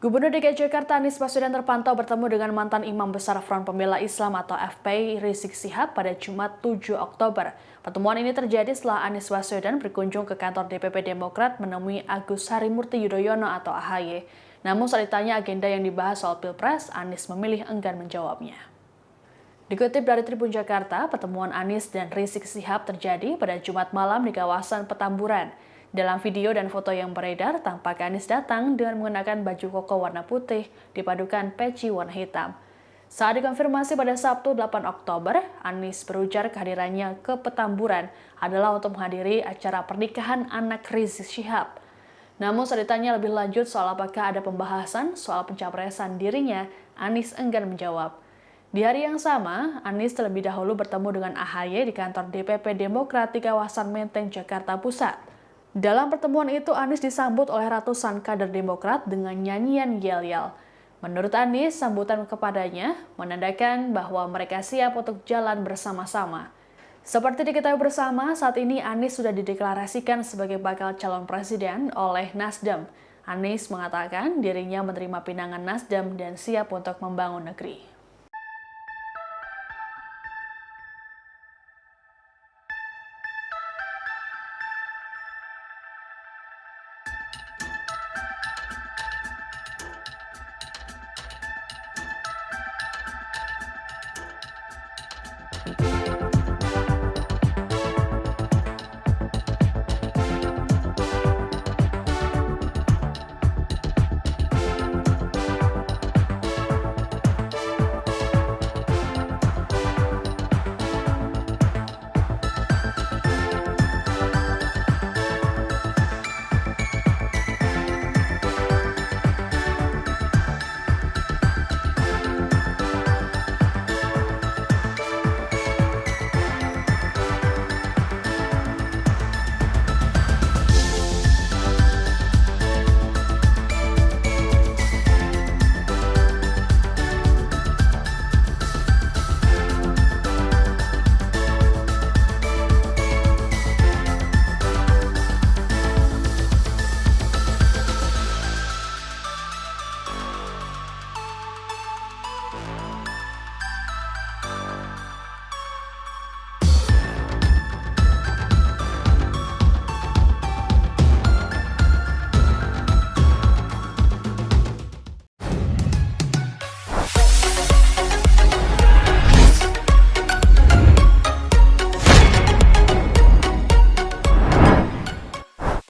Gubernur DKI Jakarta Anies Baswedan terpantau bertemu dengan mantan Imam Besar Front Pembela Islam atau FPI Rizik Syihab pada Jumat 7 Oktober. Pertemuan ini terjadi setelah Anies Baswedan berkunjung ke kantor DPP Demokrat menemui Agus Harimurti Yudhoyono atau AHY. Namun saat ditanya agenda yang dibahas soal Pilpres, Anies memilih enggan menjawabnya. Dikutip dari Tribun Jakarta, pertemuan Anies dan Rizik Syihab terjadi pada Jumat malam di kawasan Petamburan. Dalam video dan foto yang beredar, tampak Anies datang dengan mengenakan baju koko warna putih dipadukan peci warna hitam. Saat dikonfirmasi pada Sabtu 8 Oktober, Anies berujar kehadirannya ke Petamburan adalah untuk menghadiri acara pernikahan anak Rizik Syihab. Namun saat ditanya lebih lanjut soal apakah ada pembahasan soal pencapresan dirinya, Anies enggan menjawab. Di hari yang sama, Anies terlebih dahulu bertemu dengan AHY di kantor DPP Demokrat di kawasan Menteng, Jakarta Pusat. Dalam pertemuan itu, Anies disambut oleh ratusan kader Demokrat dengan nyanyian yel-yel. Menurut Anies, sambutan kepadanya menandakan bahwa mereka siap untuk jalan bersama-sama. Seperti diketahui bersama, saat ini Anies sudah dideklarasikan sebagai bakal calon presiden oleh Nasdem. Anies mengatakan dirinya menerima pinangan Nasdem dan siap untuk membangun negeri.